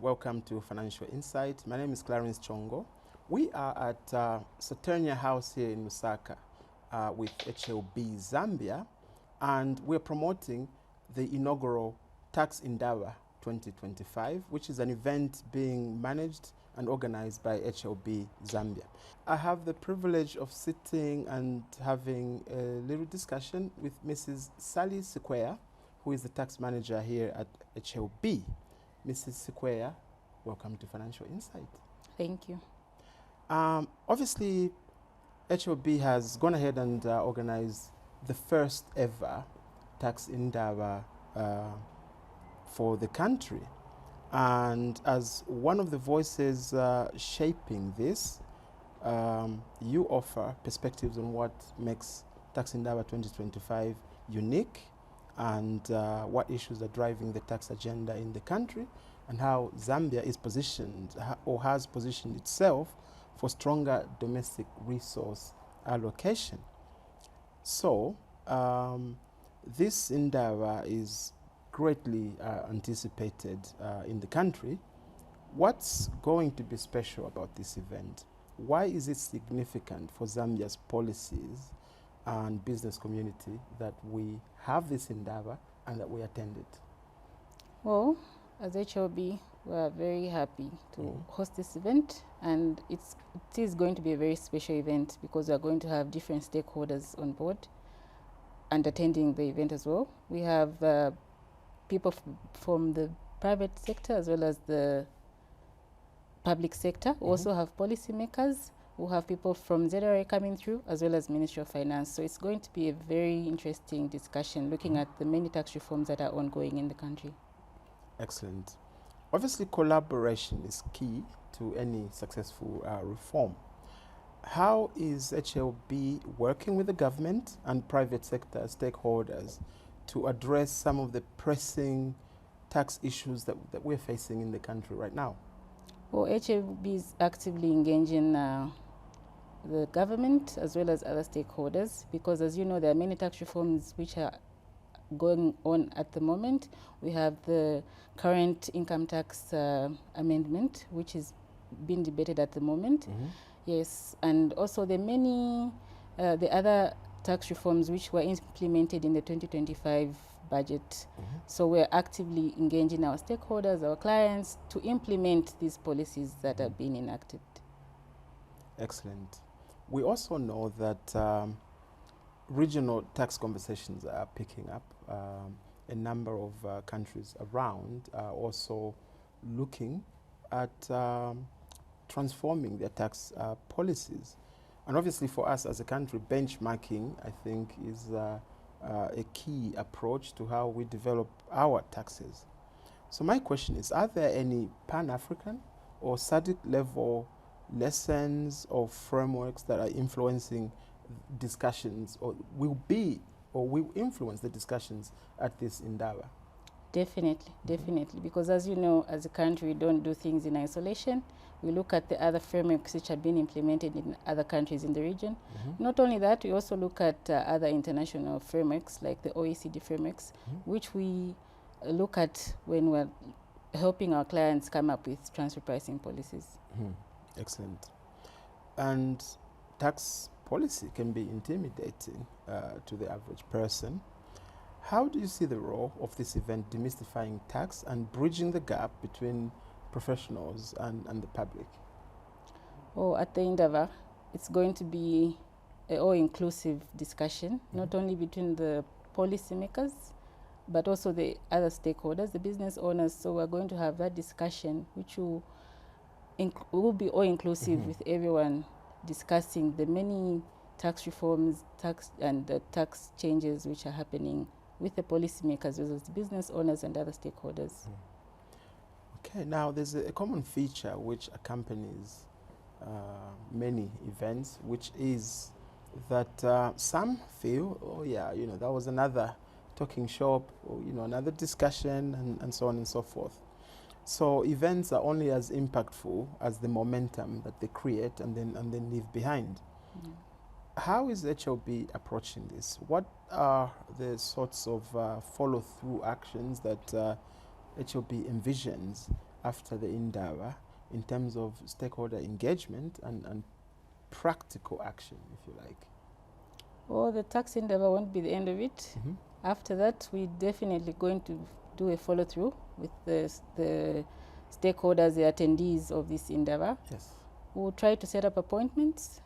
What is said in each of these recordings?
welcome to Financial Insight. My name is Clarence Chongo. We are at Saturnia House here in Lusaka with HLB Zambia, and we're promoting the inaugural Tax Indaba 2025, which is an event being managed and organized by HLB Zambia. I have the privilege of sitting and having a little discussion with Mrs. Sally Sikweya, who is the tax manager here at HLB. Mrs. Sikweya, welcome to Financial Insight. Thank you. Obviously, HLB has gone ahead and organized the first ever Tax Indaba for the country. And as one of the voices shaping this, you offer perspectives on what makes Tax Indaba 2025 unique, and what issues are driving the tax agenda in the country, and how Zambia is positioned or has positioned itself for stronger domestic resource allocation. So this Indaba is greatly anticipated in the country. What's going to be special about this event? Why is it significant for Zambia's policies and business community that we have this Indaba and that we attend it? Well, as HLB, we are very happy to host this event, and it is going to be a very special event because we are going to have different stakeholders on board and attending the event as well. We have people from the private sector as well as the public sector. We also have policymakers. We'll have people from ZRA coming through, as well as Ministry of Finance. So it's going to be a very interesting discussion looking at the many tax reforms that are ongoing in the country. Excellent. Obviously, collaboration is key to any successful reform. How is HLB working with the government and private sector stakeholders to address some of the pressing tax issues that we're facing in the country right now? Well, HLB is actively engaging the government as well as other stakeholders, because as you know, there are many tax reforms which are going on at the moment. We have the current income tax amendment, which is being debated at the moment. Yes, and also the other tax reforms which were implemented in the 2025 budget. So we're actively engaging our stakeholders, our clients, to implement these policies that are being enacted. Excellent. We also know that regional tax conversations are picking up. A number of countries around are also looking at transforming their tax policies. And obviously for us as a country, benchmarking, I think, is a key approach to how we develop our taxes. So my question is, are there any Pan-African or SADC level lessons or frameworks that are influencing discussions or will influence the discussions at this Indaba? Definitely, because as you know, as a country, we don't do things in isolation. We look at the other frameworks which have been implemented in other countries in the region. Not only that, we also look at other international frameworks like the OECD frameworks, which we look at when we're helping our clients come up with transfer pricing policies. Excellent. And tax policy can be intimidating to the average person. How do you see the role of this event demystifying tax and bridging the gap between professionals and the public? Oh, at the Indaba, it's going to be an all-inclusive discussion, not only between the policymakers, but also the other stakeholders, the business owners. So we're going to have that discussion, which will be all-inclusive with everyone discussing the many tax reforms, the tax changes which are happening with the policymakers, as well as the business owners and other stakeholders. Okay, now there's a common feature which accompanies many events, which is that some feel, oh yeah, that was another talking shop, or another discussion, and so on and so forth. So events are only as impactful as the momentum that they create and then leave behind. How is HLB approaching this? What are the sorts of follow-through actions that HLB envisions after the Indaba in terms of stakeholder engagement and practical action, if you like? Well, the Tax Indaba won't be the end of it. After that, we're definitely going to do a follow-through with the stakeholders, the attendees of this Indaba. Yes. We'll try to set up appointments,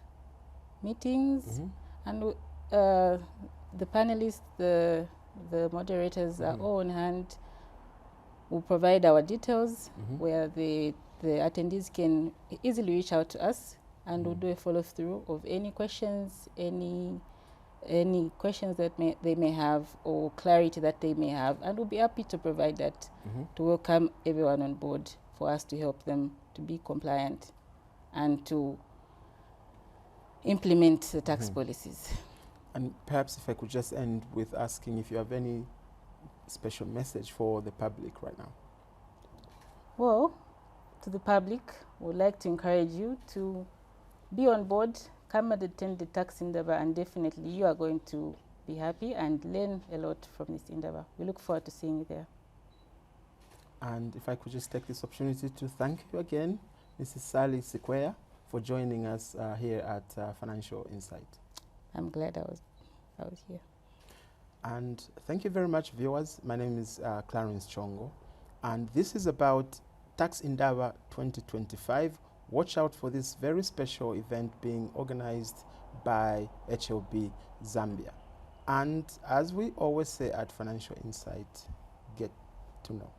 meetings, and the panelists, the moderators are all on hand. We'll provide our details where the attendees can easily reach out to us, and we'll do a follow-through of any questions, any questions that they may have, or clarity that they may have, and we'll be happy to provide that to welcome everyone on board for us to help them to be compliant and to implement the tax policies. And perhaps if I could just end with asking if you have any special message for the public right now. Well, to the public, we'd like to encourage you to be on board, come and attend the Tax Indaba, and definitely you are going to be happy and learn a lot from this Indaba. We look forward to seeing you there. And if I could just take this opportunity to thank you again, Mrs. Sally Sikweya, for joining us here at Financial Insight. I'm glad I was here. And thank you very much, viewers. My name is Clarence Chongo, and this is about Tax Indaba 2025. Watch out for this very special event being organized by HLB Zambia. And as we always say at Financial Insight, get to know.